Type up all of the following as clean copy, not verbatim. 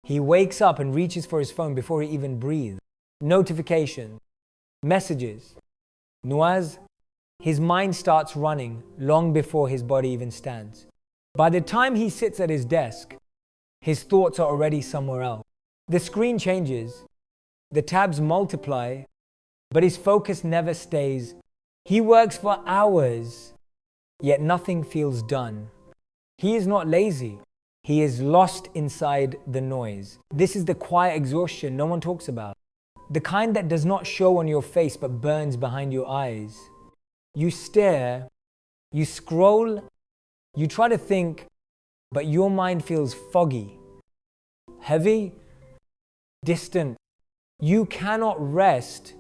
He wakes up and reaches for his phone before he even breathes. Notifications, messages, nuaz. His mind starts running long before his body even stands. By the time he sits at his desk, his thoughts are already somewhere else. The screen changes, the tabs multiply, but his focus never stays. He works for hours, yet nothing feels done. He is not lazy. He is lost inside the noise. This is the quiet exhaustion no one talks about. The kind that does not show on your face but burns behind your eyes. You stare, you scroll, you try to think, but your mind feels foggy, heavy, distant. You cannot rest,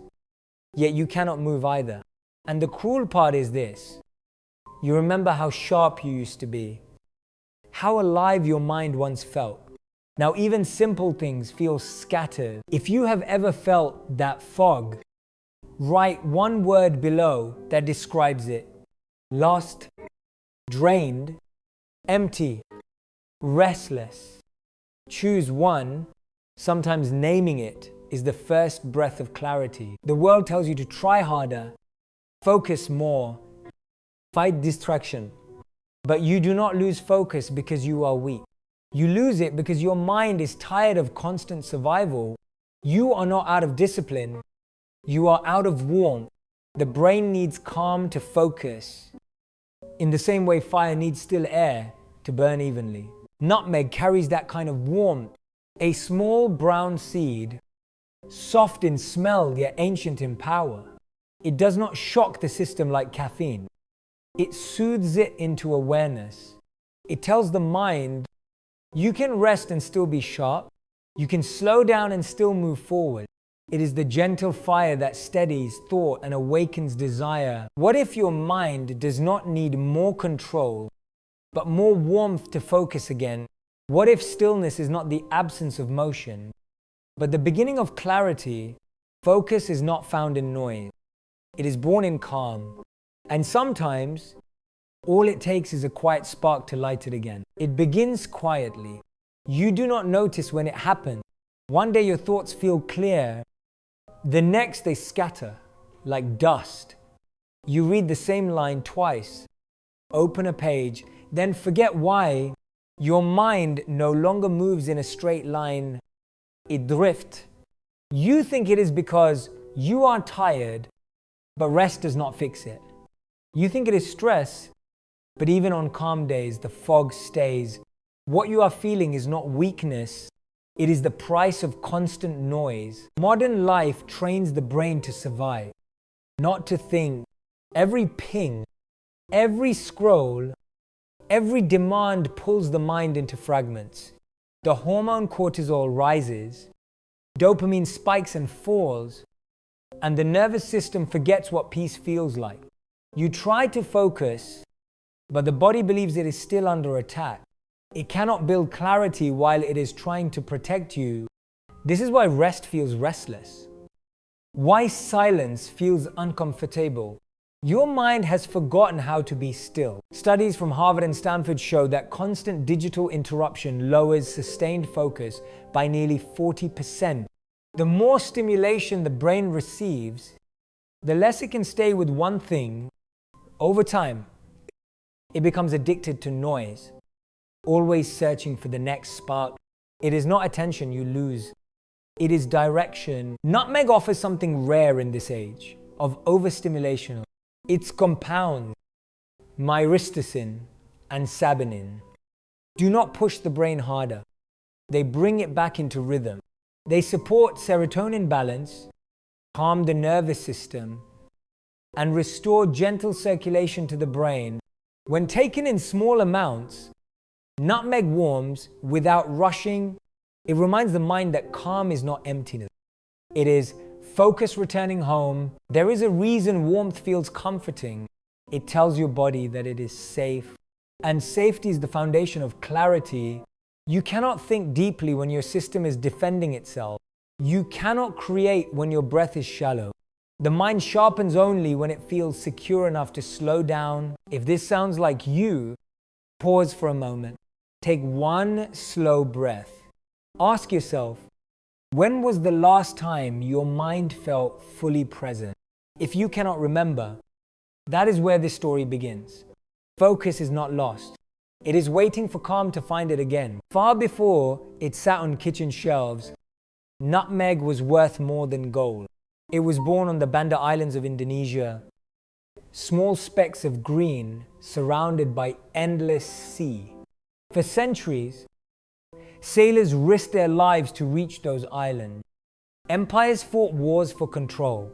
yet you cannot move either. And the cruel part is this: you remember how sharp you used to be, how alive your mind once felt. Now even simple things feel scattered. If you have ever felt that fog, write one word below that describes it: lost, drained, empty, restless. Choose one. Sometimes naming it is the first breath of clarity. The world tells you to try harder, focus more, fight distraction. But you do not lose focus because you are weak. You lose it because your mind is tired of constant survival. You are not out of discipline. You are out of warmth. The brain needs calm to focus, in the same way fire needs still air to burn evenly. Nutmeg carries that kind of warmth. A small brown seed, soft in smell yet ancient in power. It does not shock the system like caffeine. It soothes it into awareness. It tells the mind, you can rest and still be sharp. You can slow down and still move forward. It is the gentle fire that steadies thought and awakens desire. What if your mind does not need more control, but more warmth to focus again? What if stillness is not the absence of motion, but the beginning of clarity? Focus is not found in noise. It is born in calm. And sometimes, all it takes is a quiet spark to light it again. It begins quietly. You do not notice when it happens. One day your thoughts feel clear. The next they scatter like dust. You read the same line twice, open a page, then forget why. Your mind no longer moves in a straight line. It drifts. You think it is because you are tired, but rest does not fix it. You think it is stress, but even on calm days, the fog stays. What you are feeling is not weakness. It is the price of constant noise. Modern life trains the brain to survive, not to think. Every ping, every scroll, every demand pulls the mind into fragments. The hormone cortisol rises, dopamine spikes and falls, and the nervous system forgets what peace feels like. You try to focus, but the body believes it is still under attack. It cannot build clarity while it is trying to protect you. This is why rest feels restless. Why silence feels uncomfortable. Your mind has forgotten how to be still. Studies from Harvard and Stanford show that constant digital interruption lowers sustained focus by nearly 40%. The more stimulation the brain receives, the less it can stay with one thing. Over time, it becomes addicted to noise, always searching for the next spark. It is not attention you lose. It is direction. Nutmeg offers something rare in this age of overstimulation. Its compounds, myristicin and saponin, do not push the brain harder. They bring it back into rhythm. They support serotonin balance, calm the nervous system, and restore gentle circulation to the brain. When taken in small amounts, nutmeg warms without rushing. It reminds the mind that calm is not emptiness. It is focus returning home. There is a reason warmth feels comforting. It tells your body that it is safe. And safety is the foundation of clarity. You cannot think deeply when your system is defending itself. You cannot create when your breath is shallow. The mind sharpens only when it feels secure enough to slow down. If this sounds like you, pause for a moment. Take one slow breath. Ask yourself, when was the last time your mind felt fully present? If you cannot remember, that is where this story begins. Focus is not lost. It is waiting for calm to find it again. Far before it sat on kitchen shelves, nutmeg was worth more than gold. It was born on the Banda Islands of Indonesia, small specks of green surrounded by endless sea. For centuries, sailors risked their lives to reach those islands. Empires fought wars for control,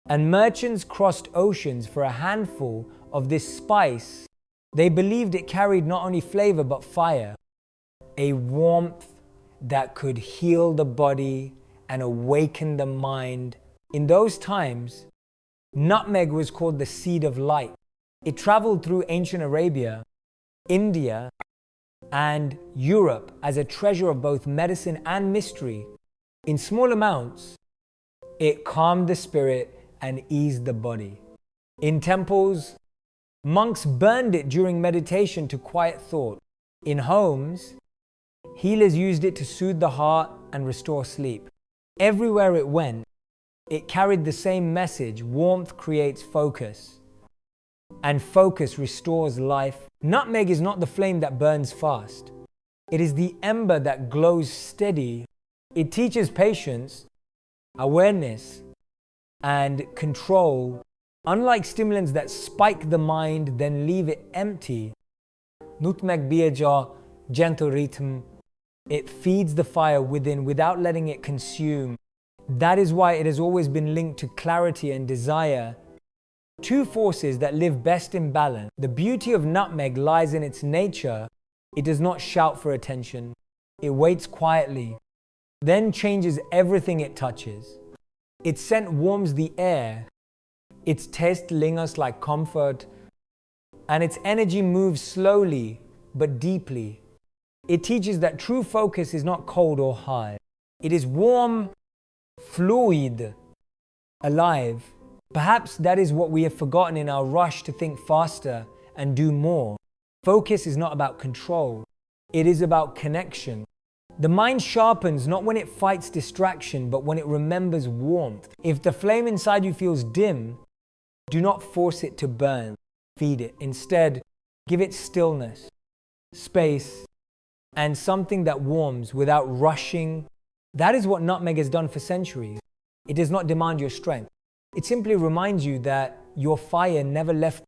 and merchants crossed oceans for a handful of this spice. They believed it carried not only flavor but fire, a warmth that could heal the body and awaken the mind. In those times, nutmeg was called the seed of light. It traveled through ancient Arabia, India, and Europe as a treasure of both medicine and mystery. In small amounts, it calmed the spirit and eased the body. In temples, monks burned it during meditation to quiet thought. In homes, healers used it to soothe the heart and restore sleep. Everywhere it went, it carried the same message: warmth creates focus, and focus restores life. Nutmeg is not the flame that burns fast. It is the ember that glows steady. It teaches patience, awareness, and control. Unlike stimulants that spike the mind then leave it empty, nutmeg biaja, gentle rhythm, it feeds the fire within without letting it consume. That is why it has always been linked to clarity and desire, two forces that live best in balance. The beauty of nutmeg lies in its nature. It does not shout for attention. It waits quietly, then changes everything it touches. Its scent warms the air. Its taste lingers like comfort, and its energy moves slowly but deeply. It teaches that true focus is not cold or high. It is warm, fluid, alive. Perhaps that is what we have forgotten in our rush to think faster and do more. Focus is not about control. It is about connection. The mind sharpens not when it fights distraction, but when it remembers warmth. If the flame inside you feels dim, do not force it to burn. Feed it. Instead, give it stillness, space, and something that warms without rushing. That is what nutmeg has done for centuries. It does not demand your strength. It simply reminds you that your fire never left.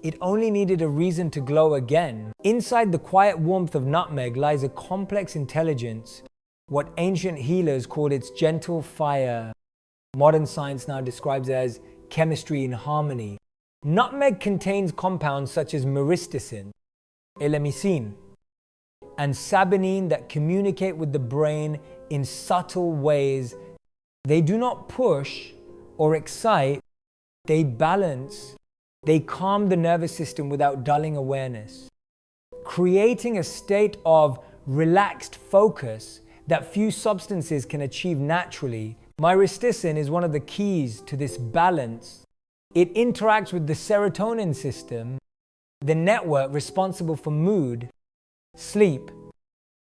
It only needed a reason to glow again. Inside the quiet warmth of nutmeg lies a complex intelligence, what ancient healers called its gentle fire. Modern science now describes it as chemistry in harmony. Nutmeg contains compounds such as myristicin, elemicin, and saponin that communicate with the brain in subtle ways. They do not push or excite, they balance. They calm the nervous system without dulling awareness, creating a state of relaxed focus that few substances can achieve naturally. Myristicin is one of the keys to this balance. It interacts with the serotonin system, the network responsible for mood, sleep,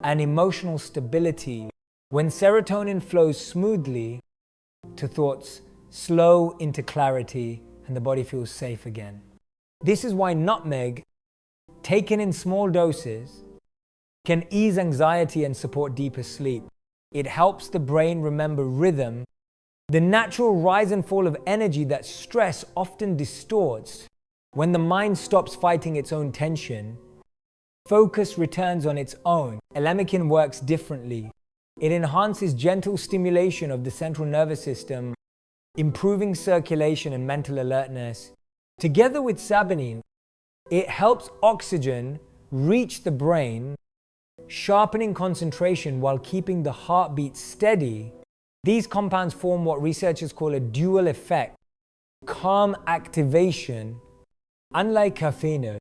and emotional stability. When serotonin flows smoothly to thoughts, slow into clarity, and the body feels safe again. This is why nutmeg, taken in small doses, can ease anxiety and support deeper sleep. It helps the brain remember rhythm, the natural rise and fall of energy that stress often distorts. When the mind stops fighting its own tension, focus returns on its own. Elemicin works differently. It enhances gentle stimulation of the central nervous system, improving circulation and mental alertness. Together with saponin, it helps oxygen reach the brain, sharpening concentration while keeping the heartbeat steady. These compounds form what researchers call a dual effect, calm activation. Unlike caffeine,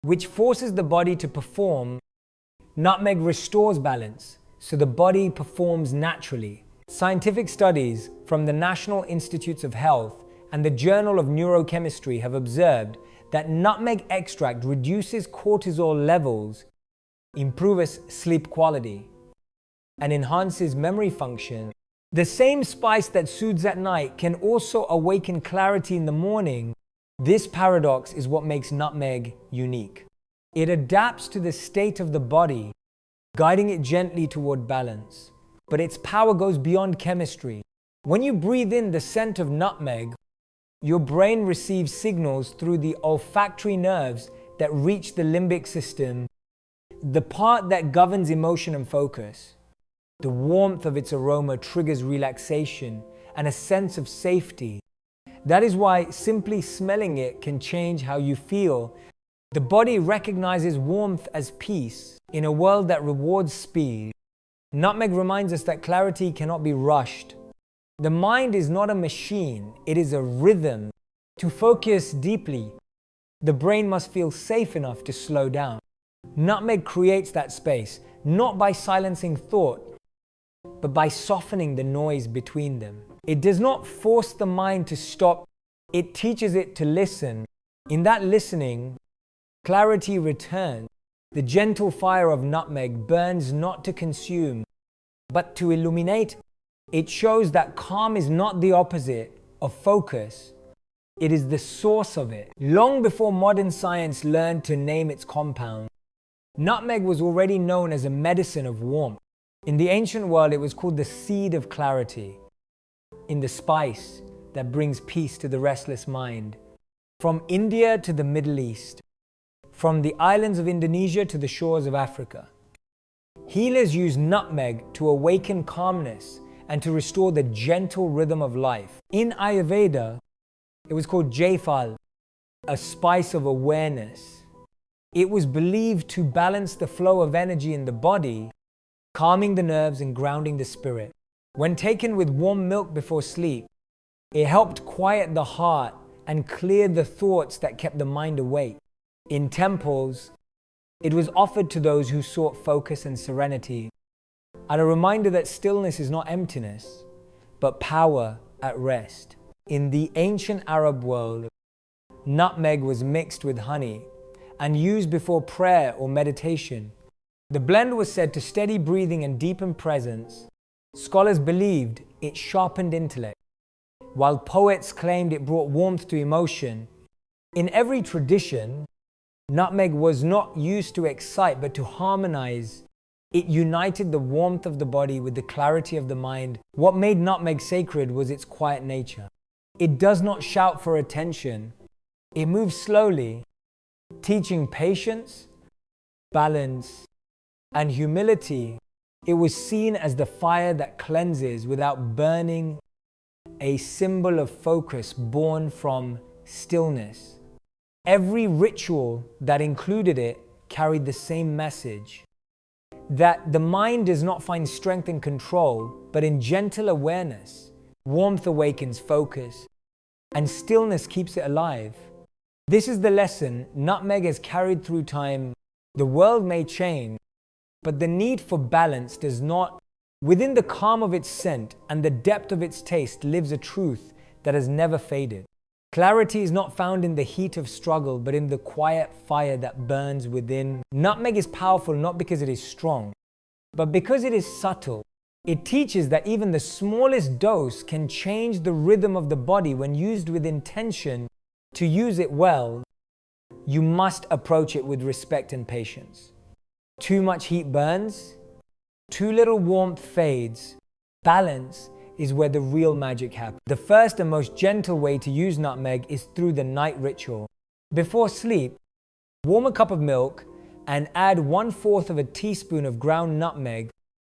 which forces the body to perform, nutmeg restores balance, so the body performs naturally. Scientific studies from the National Institutes of Health and the Journal of Neurochemistry have observed that nutmeg extract reduces cortisol levels, improves sleep quality, and enhances memory function, the same spice that soothes at night can also awaken clarity in the morning. This paradox is what makes nutmeg unique. It adapts to the state of the body, guiding it gently toward balance. But its power goes beyond chemistry. When you breathe in the scent of nutmeg, your brain receives signals through the olfactory nerves that reach the limbic system, the part that governs emotion and focus. The warmth of its aroma triggers relaxation and a sense of safety. That is why simply smelling it can change how you feel. The body recognizes warmth as peace in a world that rewards speed. Nutmeg reminds us that clarity cannot be rushed. The mind is not a machine, it is a rhythm. To focus deeply, the brain must feel safe enough to slow down. Nutmeg creates that space, not by silencing thought, but by softening the noise between them. It does not force the mind to stop, it teaches it to listen. In that listening, clarity returns. The gentle fire of nutmeg burns not to consume, but to illuminate. It shows that calm is not the opposite of focus, it is the source of it. Long before modern science learned to name its compound, nutmeg was already known as a medicine of warmth. In the ancient world, it was called the seed of clarity, in the spice that brings peace to the restless mind. From India to the Middle East, from the islands of Indonesia to the shores of Africa, healers use nutmeg to awaken calmness and to restore the gentle rhythm of life. In Ayurveda, it was called Jaifal, a spice of awareness. It was believed to balance the flow of energy in the body, calming the nerves and grounding the spirit. When taken with warm milk before sleep, it helped quiet the heart and clear the thoughts that kept the mind awake. In temples, it was offered to those who sought focus and serenity, and a reminder that stillness is not emptiness, but power at rest. In the ancient Arab world, nutmeg was mixed with honey and used before prayer or meditation. The blend was said to steady breathing and deepen presence. Scholars believed it sharpened intellect, while poets claimed it brought warmth to emotion. In every tradition, nutmeg was not used to excite but to harmonize. It united the warmth of the body with the clarity of the mind. What made nutmeg sacred was its quiet nature. It does not shout for attention. It moves slowly, teaching patience, balance, and humility. It was seen as the fire that cleanses without burning, a symbol of focus born from stillness. Every ritual that included it carried the same message, that the mind does not find strength in control, but in gentle awareness. Warmth awakens focus, and stillness keeps it alive. This is the lesson nutmeg has carried through time. The world may change, but the need for balance does not. Within the calm of its scent and the depth of its taste lives a truth that has never faded. Clarity is not found in the heat of struggle, but in the quiet fire that burns within. Nutmeg is powerful not because it is strong, but because it is subtle. It teaches that even the smallest dose can change the rhythm of the body when used with intention. To use it well, you must approach it with respect and patience. Too much heat burns, too little warmth fades. Balance is where the real magic happens. The first and most gentle way to use nutmeg is through the night ritual. Before sleep, warm a cup of milk and add 1/4 teaspoon of ground nutmeg.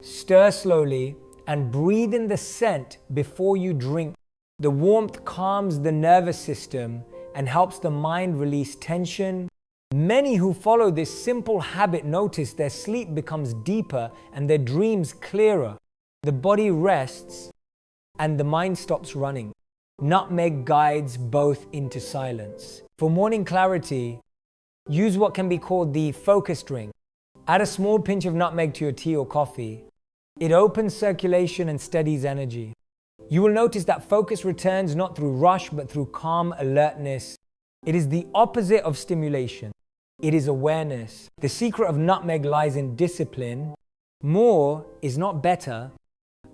Stir slowly and breathe in the scent before you drink. The warmth calms the nervous system and helps the mind release tension. Many who follow this simple habit notice their sleep becomes deeper and their dreams clearer. The body rests and the mind stops running. Nutmeg guides both into silence. For morning clarity, use what can be called the focus drink. Add a small pinch of nutmeg to your tea or coffee. It opens circulation and steadies energy. You will notice that focus returns not through rush but through calm alertness. It is the opposite of stimulation. It is awareness. The secret of nutmeg lies in discipline. More is not better.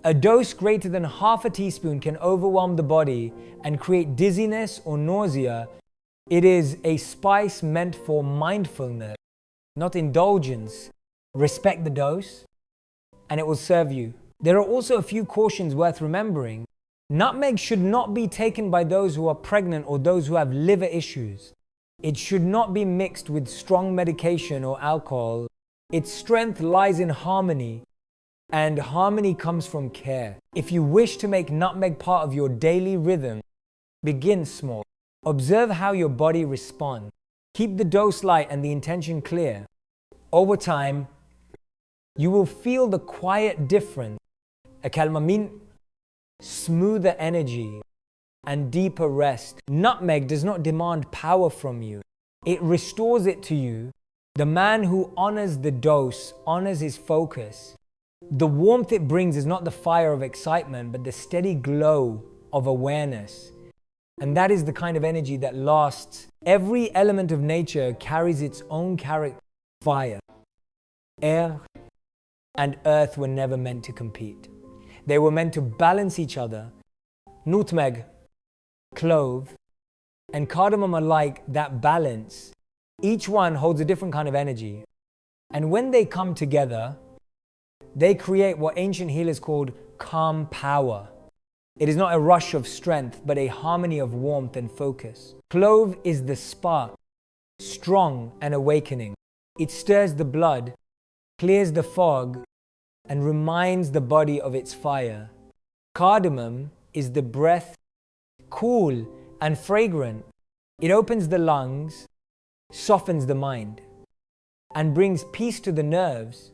A dose greater than half a teaspoon can overwhelm the body and create dizziness or nausea. It is a spice meant for mindfulness, not indulgence. Respect the dose, and it will serve you. There are also a few cautions worth remembering. Nutmeg should not be taken by those who are pregnant or those who have liver issues. It should not be mixed with strong medication or alcohol. Its strength lies in harmony, and harmony comes from care. If you wish to make nutmeg part of your daily rhythm, begin small. Observe how your body responds. Keep the dose light and the intention clear. Over time, you will feel the quiet difference. A calming, smoother energy and deeper rest. Nutmeg does not demand power from you. It restores it to you. The man who honors the dose honors his focus. The warmth it brings is not the fire of excitement, but the steady glow of awareness. And that is the kind of energy that lasts. Every element of nature carries its own character. Fire, air, and earth were never meant to compete. They were meant to balance each other. Nutmeg, clove, and cardamom are like that balance. Each one holds a different kind of energy. And when they come together, they create what ancient healers called calm power. It is not a rush of strength, but a harmony of warmth and focus. Clove is the spark, strong and awakening. It stirs the blood, clears the fog, and reminds the body of its fire. Cardamom is the breath, cool and fragrant. It opens the lungs, softens the mind, and brings peace to the nerves.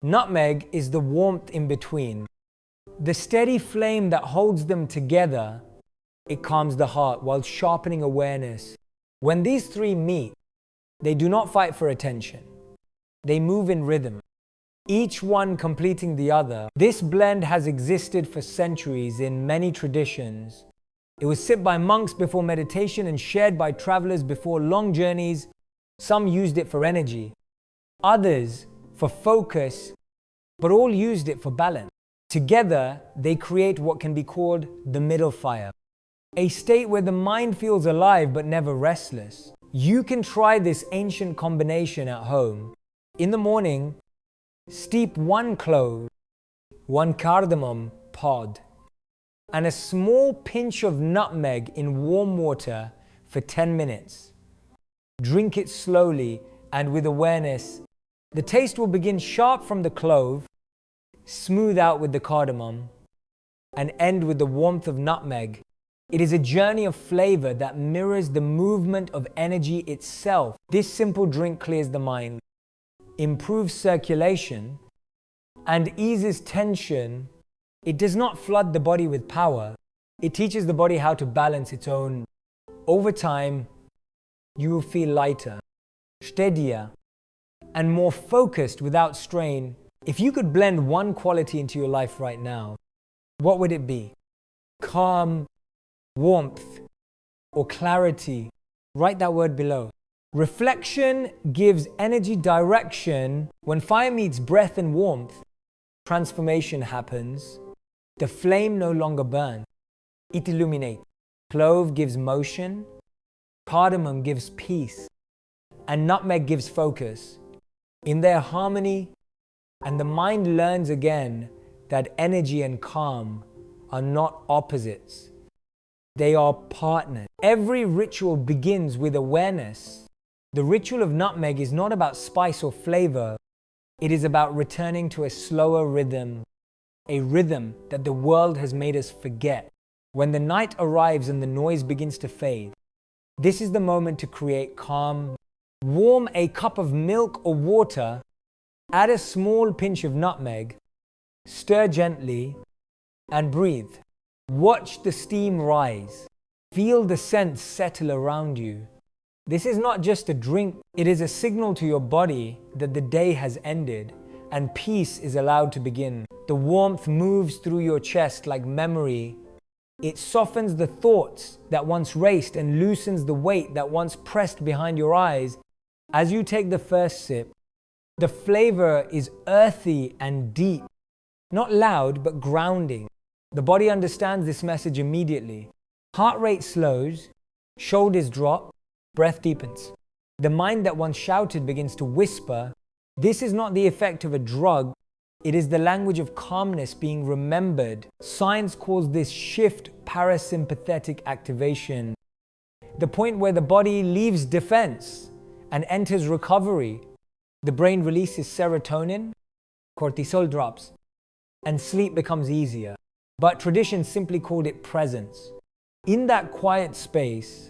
Nutmeg is the warmth in between. The steady flame that holds them together. It calms the heart while sharpening awareness. When these three meet, they do not fight for attention. They move in rhythm, each one completing the other. This blend has existed for centuries in many traditions. It was sipped by monks before meditation and shared by travelers before long journeys. Some used it for energy, others for focus, but all used it for balance. Together, they create what can be called the middle fire, a state where the mind feels alive but never restless. You can try this ancient combination at home. In the morning, steep 1 clove, 1 cardamom pod, and a small pinch of nutmeg in warm water for 10 minutes. Drink it slowly and with awareness. The taste will begin sharp from the clove, smooth out with the cardamom, and end with the warmth of nutmeg. It is a journey of flavor that mirrors the movement of energy itself. This simple drink clears the mind, improves circulation, and eases tension. It does not flood the body with power. It teaches the body how to balance its own. Over time, you will feel lighter, steadier, and more focused without strain. If you could blend one quality into your life right now, what would it be? Calm, warmth, or clarity? Write that word below. Reflection gives energy direction. When fire meets breath and warmth, transformation happens. The flame no longer burns. It illuminates. Clove gives motion, cardamom gives peace, and nutmeg gives focus. In their harmony, and the mind learns again that energy and calm are not opposites. They are partners. Every ritual begins with awareness. The ritual of nutmeg is not about spice or flavor. It is about returning to a slower rhythm, a rhythm that the world has made us forget. When the night arrives and the noise begins to fade, this is the moment to create calm. Warm a cup of milk or water, add a small pinch of nutmeg, stir gently, and breathe. Watch the steam rise. Feel the scent settle around you. This is not just a drink, it is a signal to your body that the day has ended and peace is allowed to begin. The warmth moves through your chest like memory. It softens the thoughts that once raced and loosens the weight that once pressed behind your eyes. As you take the first sip, The flavor is earthy and deep, not loud but grounding. The body understands this message immediately. Heart rate slows, shoulders drop, breath deepens. The mind that once shouted begins to whisper. This is not the effect of a drug, it is the language of calmness being remembered. Science calls this shift parasympathetic activation, the point where the body leaves defense and enters recovery. The brain releases serotonin, cortisol drops, and sleep becomes easier. But tradition simply called it presence. In that quiet space,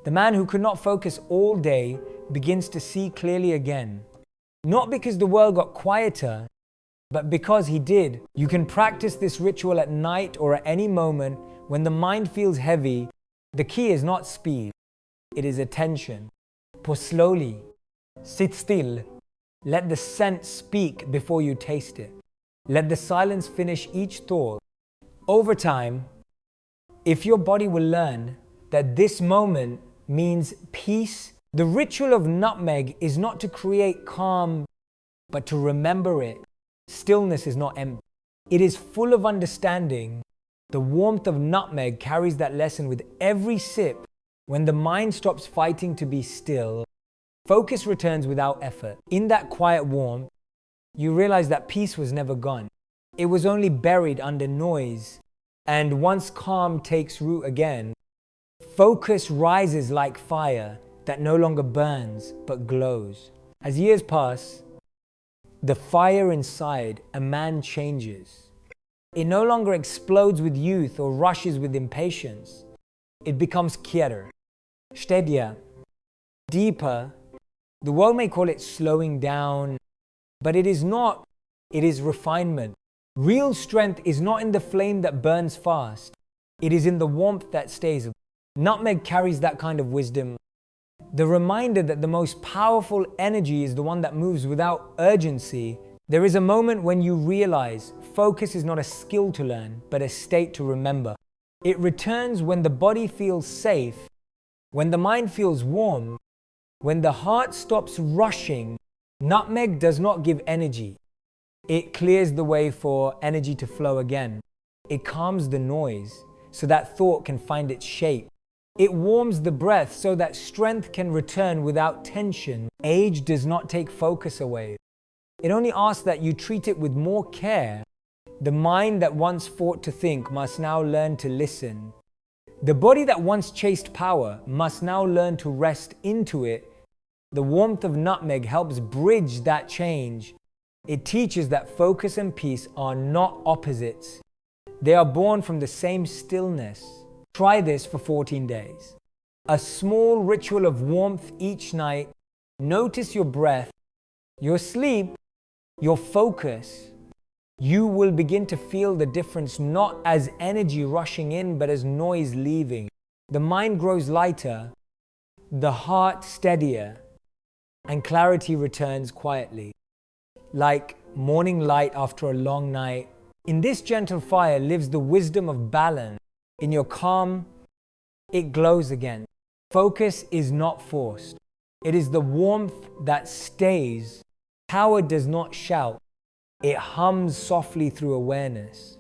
the man who could not focus all day begins to see clearly again. Not because the world got quieter, but because he did. You can practice this ritual at night or at any moment when the mind feels heavy. The key is not speed, it is attention. Pour slowly. Sit still. Let the scent speak before you taste it. Let the silence finish each thought. Over time, if your body will learn that this moment means peace, the ritual of nutmeg is not to create calm, but to remember it. Stillness is not empty. It is full of understanding. The warmth of nutmeg carries that lesson with every sip. When the mind stops fighting to be still, focus returns without effort. In that quiet warmth, you realize that peace was never gone. It was only buried under noise. And once calm takes root again, focus rises like fire that no longer burns but glows. As years pass, the fire inside a man changes. It no longer explodes with youth or rushes with impatience. It becomes quieter, steadier, deeper. The world may call it slowing down, but it is not. It is refinement. Real strength is not in the flame that burns fast. It is in the warmth that stays. Nutmeg carries that kind of wisdom. The reminder that the most powerful energy is the one that moves without urgency. There is a moment when you realize focus is not a skill to learn, but a state to remember. It returns when the body feels safe, when the mind feels warm, when the heart stops rushing. Nutmeg does not give energy. It clears the way for energy to flow again. It calms the noise so that thought can find its shape. It warms the breath so that strength can return without tension. Age does not take focus away. It only asks that you treat it with more care. The mind that once fought to think must now learn to listen. The body that once chased power must now learn to rest into it. The warmth of nutmeg helps bridge that change. It teaches that focus and peace are not opposites. They are born from the same stillness. Try this for 14 days. A small ritual of warmth each night. Notice your breath, your sleep, your focus. You will begin to feel the difference not as energy rushing in, but as noise leaving. The mind grows lighter, the heart steadier, and clarity returns quietly, like morning light after a long night. In this gentle fire lives the wisdom of balance. In your calm, it glows again. Focus is not forced. It is the warmth that stays. Power does not shout. It hums softly through awareness.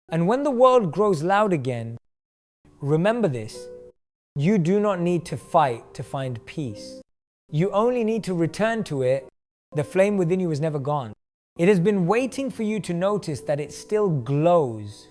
And when the world grows loud again, remember this. You do not need to fight to find peace. You only need to return to it. The flame within you is never gone. It has been waiting for you to notice that it still glows.